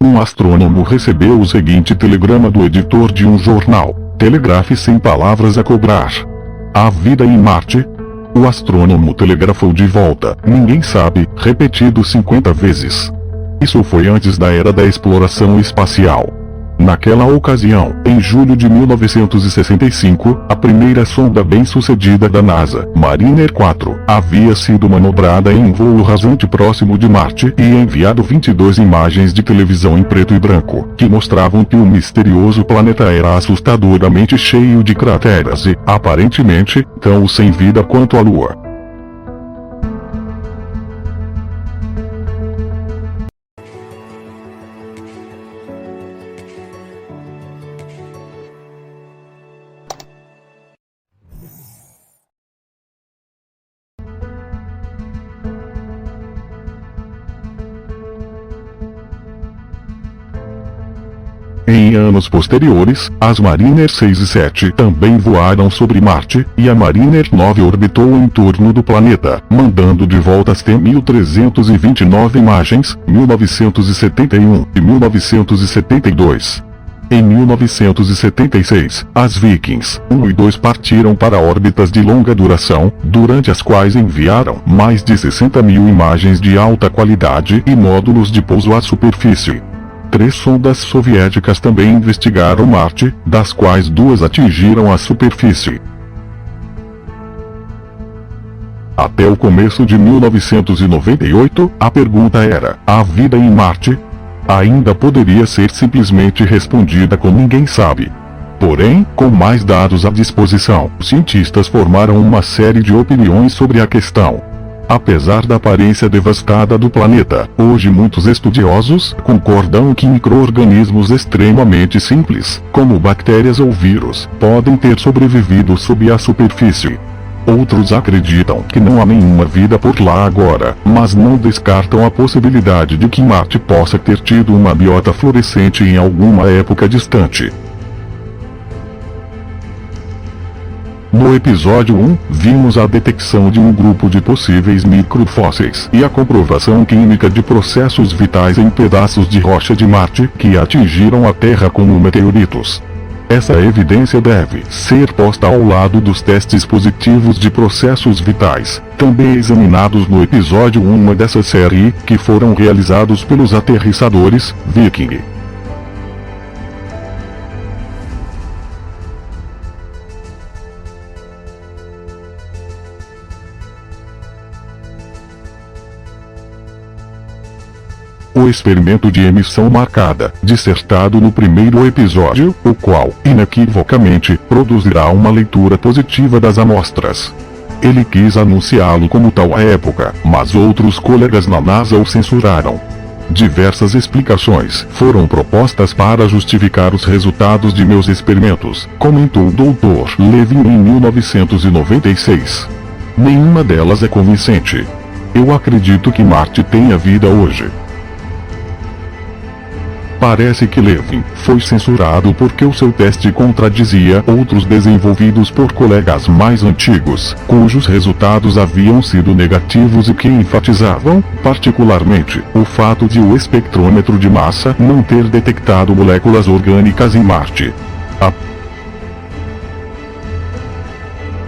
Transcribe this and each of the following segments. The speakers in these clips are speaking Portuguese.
Um astrônomo recebeu o seguinte telegrama do editor de um jornal: telegrafe sem palavras a cobrar. Há vida em Marte? O astrônomo telegrafou de volta: ninguém sabe, repetido 50 vezes. Isso foi antes da era da exploração espacial. Naquela ocasião, em julho de 1965, a primeira sonda bem-sucedida da NASA, Mariner 4, havia sido manobrada em um voo rasante próximo de Marte e enviado 22 imagens de televisão em preto e branco, que mostravam que o misterioso planeta era assustadoramente cheio de crateras e, aparentemente, tão sem vida quanto a Lua. Em anos posteriores, as Mariner 6 e 7 também voaram sobre Marte, e a Mariner 9 orbitou em torno do planeta, mandando de volta as T-1329 imagens, 1971 e 1972. Em 1976, as Vikings 1 e 2 partiram para órbitas de longa duração, durante as quais enviaram mais de 60.000 imagens de alta qualidade e módulos de pouso à superfície. 3 sondas soviéticas também investigaram Marte, das quais 2 atingiram a superfície. Até o começo de 1998, a pergunta era: há vida em Marte? Ainda poderia ser simplesmente respondida com ninguém sabe. Porém, com mais dados à disposição, os cientistas formaram uma série de opiniões sobre a questão. Apesar da aparência devastada do planeta, hoje muitos estudiosos concordam que micro-organismos extremamente simples, como bactérias ou vírus, podem ter sobrevivido sob a superfície. Outros acreditam que não há nenhuma vida por lá agora, mas não descartam a possibilidade de que Marte possa ter tido uma biota florescente em alguma época distante. No episódio 1, vimos a detecção de um grupo de possíveis microfósseis e a comprovação química de processos vitais em pedaços de rocha de Marte que atingiram a Terra como meteoritos. Essa evidência deve ser posta ao lado dos testes positivos de processos vitais, também examinados no episódio 1 dessa série, que foram realizados pelos aterrissadores Viking. O experimento de emissão marcada, dissertado no primeiro episódio, o qual, inequivocamente, produzirá uma leitura positiva das amostras. Ele quis anunciá-lo como tal à época, mas outros colegas na NASA o censuraram. Diversas explicações foram propostas para justificar os resultados de meus experimentos, comentou o Dr. Levin em 1996. Nenhuma delas é convincente. Eu acredito que Marte tenha vida hoje. Parece que Levin foi censurado porque o seu teste contradizia outros desenvolvidos por colegas mais antigos, cujos resultados haviam sido negativos e que enfatizavam, particularmente, o fato de o espectrômetro de massa não ter detectado moléculas orgânicas em Marte.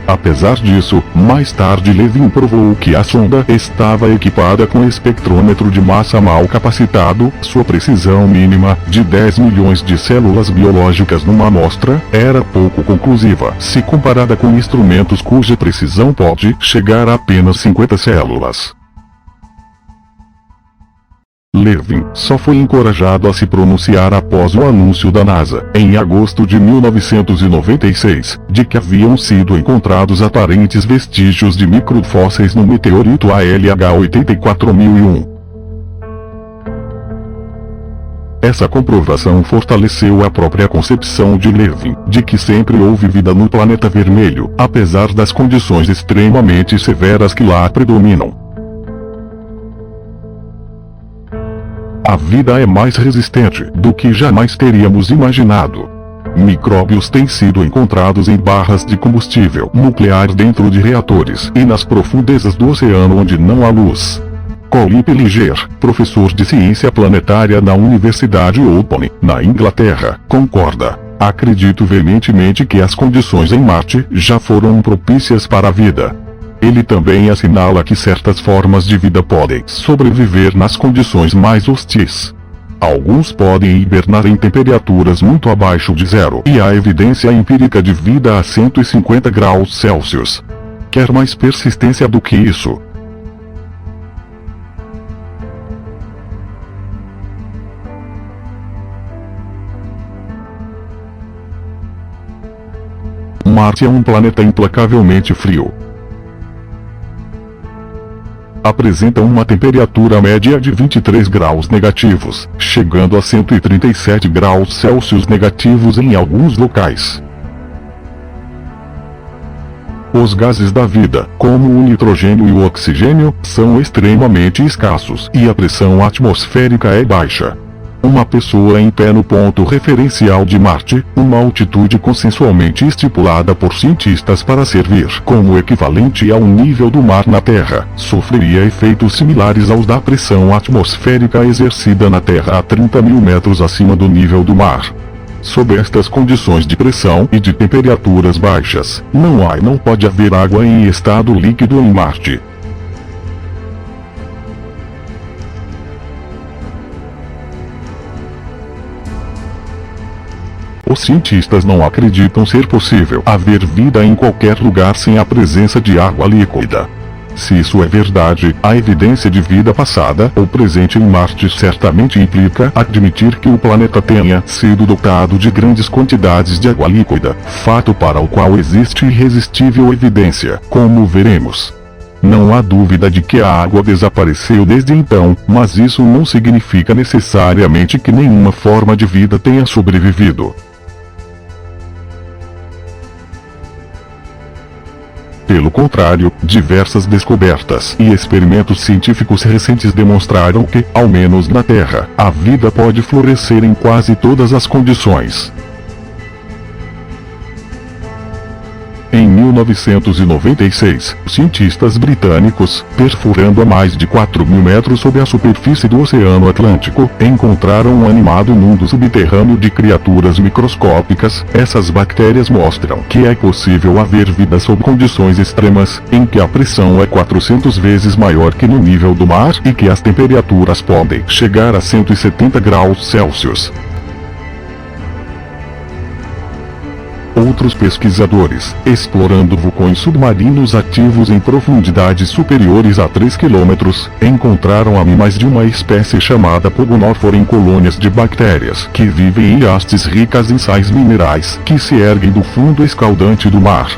Apesar disso, mais tarde Levin provou que a sonda estava equipada com espectrômetro de massa mal capacitado, sua precisão mínima, de 10 milhões de células biológicas numa amostra, era pouco conclusiva, se comparada com instrumentos cuja precisão pode chegar a apenas 50 células. Levin só foi encorajado a se pronunciar após o anúncio da NASA, em agosto de 1996, de que haviam sido encontrados aparentes vestígios de microfósseis no meteorito ALH 84001. Essa comprovação fortaleceu a própria concepção de Levin, de que sempre houve vida no planeta vermelho, apesar das condições extremamente severas que lá predominam. A vida é mais resistente do que jamais teríamos imaginado. Micróbios têm sido encontrados em barras de combustível nuclear dentro de reatores e nas profundezas do oceano onde não há luz. Colin Pellinger, professor de ciência planetária na Universidade Open, na Inglaterra, concorda. Acredito veementemente que as condições em Marte já foram propícias para a vida. Ele também assinala que certas formas de vida podem sobreviver nas condições mais hostis. Alguns podem hibernar em temperaturas muito abaixo de zero e há evidência empírica de vida a 150 graus Celsius. Quer mais persistência do que isso? Marte é um planeta implacavelmente frio. Apresenta uma temperatura média de 23 graus negativos, chegando a 137 graus Celsius negativos em alguns locais. Os gases da vida, como o nitrogênio e o oxigênio, são extremamente escassos e a pressão atmosférica é baixa. Uma pessoa em pé no ponto referencial de Marte, uma altitude consensualmente estipulada por cientistas para servir como equivalente ao nível do mar na Terra, sofreria efeitos similares aos da pressão atmosférica exercida na Terra a 30 mil metros acima do nível do mar. Sob estas condições de pressão e de temperaturas baixas, não há e não pode haver água em estado líquido em Marte. Os cientistas não acreditam ser possível haver vida em qualquer lugar sem a presença de água líquida. Se isso é verdade, a evidência de vida passada ou presente em Marte certamente implica admitir que o planeta tenha sido dotado de grandes quantidades de água líquida, fato para o qual existe irresistível evidência, como veremos. Não há dúvida de que a água desapareceu desde então, mas isso não significa necessariamente que nenhuma forma de vida tenha sobrevivido. Pelo contrário, diversas descobertas e experimentos científicos recentes demonstraram que, ao menos na Terra, a vida pode florescer em quase todas as condições. Em 1996, cientistas britânicos, perfurando a mais de 4.000 metros sob a superfície do Oceano Atlântico, encontraram um animado mundo subterrâneo de criaturas microscópicas. Essas bactérias mostram que é possível haver vida sob condições extremas, em que a pressão é 400 vezes maior que no nível do mar e que as temperaturas podem chegar a 170 graus Celsius. Outros pesquisadores, explorando vulcões submarinos ativos em profundidades superiores a 3 km, encontraram animais de uma espécie chamada Pogonophora em colônias de bactérias que vivem em hastes ricas em sais minerais que se erguem do fundo escaldante do mar.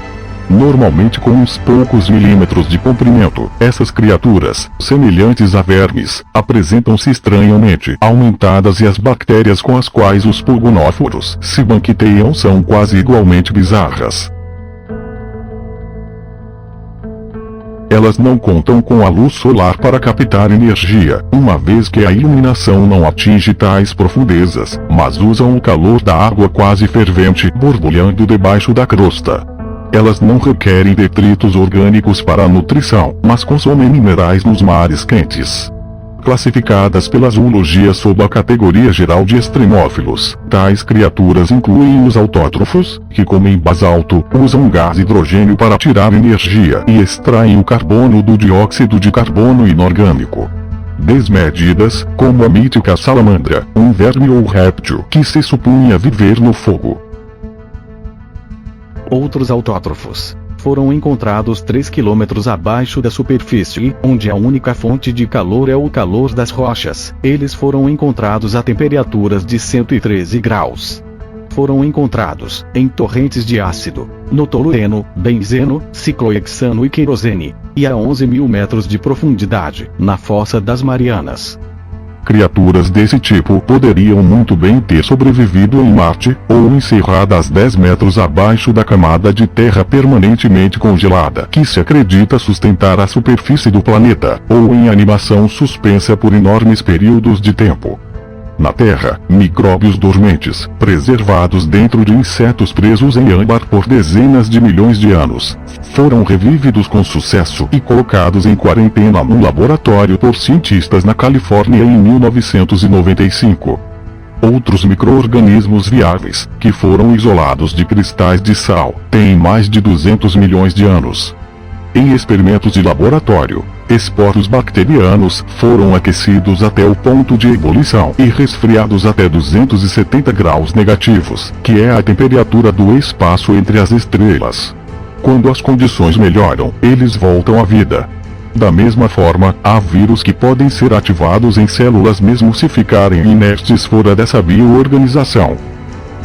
Normalmente com uns poucos milímetros de comprimento, essas criaturas, semelhantes a vermes, apresentam-se estranhamente aumentadas e as bactérias com as quais os pogonóforos se banqueteiam são quase igualmente bizarras. Elas não contam com a luz solar para captar energia, uma vez que a iluminação não atinge tais profundezas, mas usam o calor da água quase fervente borbulhando debaixo da crosta. Elas não requerem detritos orgânicos para a nutrição, mas consomem minerais nos mares quentes. Classificadas pela zoologia sob a categoria geral de extremófilos, tais criaturas incluem os autótrofos, que comem basalto, usam gás hidrogênio para tirar energia e extraem o carbono do dióxido de carbono inorgânico. Desmedidas, como a mítica salamandra, um verme ou réptil que se supunha viver no fogo. Outros autótrofos foram encontrados 3 km abaixo da superfície, onde a única fonte de calor é o calor das rochas. Eles foram encontrados a temperaturas de 113 graus. Foram encontrados em torrentes de ácido, no tolueno, benzeno, ciclohexano e querosene, e a 11.000 metros de profundidade, na Fossa das Marianas. Criaturas desse tipo poderiam muito bem ter sobrevivido em Marte, ou encerradas 10 metros abaixo da camada de terra permanentemente congelada que se acredita sustentar a superfície do planeta, ou em animação suspensa por enormes períodos de tempo. Na Terra, micróbios dormentes, preservados dentro de insetos presos em âmbar por dezenas de milhões de anos, foram revividos com sucesso e colocados em quarentena num laboratório por cientistas na Califórnia em 1995. Outros micro-organismos viáveis, que foram isolados de cristais de sal, têm mais de 200 milhões de anos. Em experimentos de laboratório, esporos bacterianos foram aquecidos até o ponto de ebulição e resfriados até 270 graus negativos, que é a temperatura do espaço entre as estrelas. Quando as condições melhoram, eles voltam à vida. Da mesma forma, há vírus que podem ser ativados em células mesmo se ficarem inertes fora dessa bioorganização.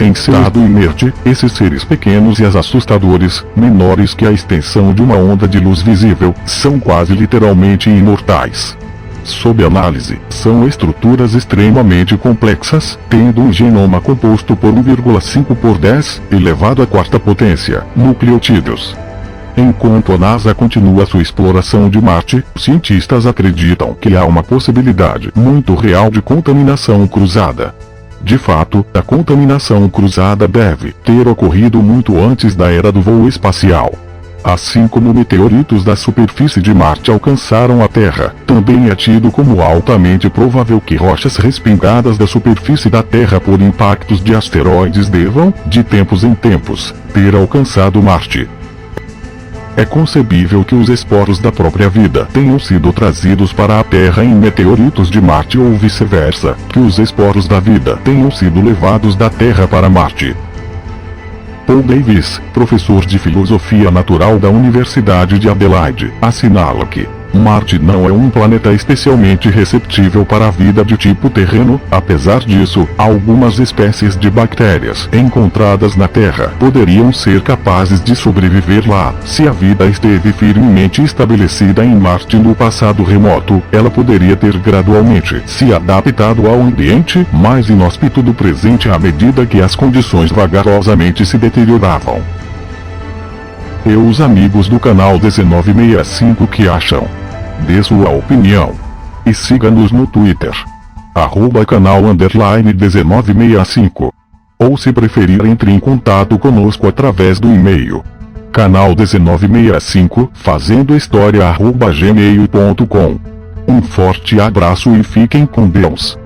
Em estado inerte, esses seres pequenos e assustadores, menores que a extensão de uma onda de luz visível, são quase literalmente imortais. Sob análise, são estruturas extremamente complexas, tendo um genoma composto por 1,5 por 10, elevado à quarta potência, nucleotídeos. Enquanto a NASA continua sua exploração de Marte, cientistas acreditam que há uma possibilidade muito real de contaminação cruzada. De fato, a contaminação cruzada deve ter ocorrido muito antes da era do voo espacial. Assim como meteoritos da superfície de Marte alcançaram a Terra, também é tido como altamente provável que rochas respingadas da superfície da Terra por impactos de asteroides devam, de tempos em tempos, ter alcançado Marte. É concebível que os esporos da própria vida tenham sido trazidos para a Terra em meteoritos de Marte ou vice-versa, que os esporos da vida tenham sido levados da Terra para Marte. Paul Davies, professor de Filosofia Natural da Universidade de Adelaide, assinala que Marte não é um planeta especialmente receptível para a vida de tipo terreno. Apesar disso, algumas espécies de bactérias encontradas na Terra poderiam ser capazes de sobreviver lá. Se a vida esteve firmemente estabelecida em Marte no passado remoto, ela poderia ter gradualmente se adaptado ao ambiente mais inóspito do presente à medida que as condições vagarosamente se deterioravam. E os amigos do canal 1965 que acham? Dê sua opinião. E siga-nos no Twitter. @canal_1965. Ou se preferir, entre em contato conosco através do e-mail. canal1965 fazendohistoria@gmail.com. Um forte abraço e fiquem com Deus.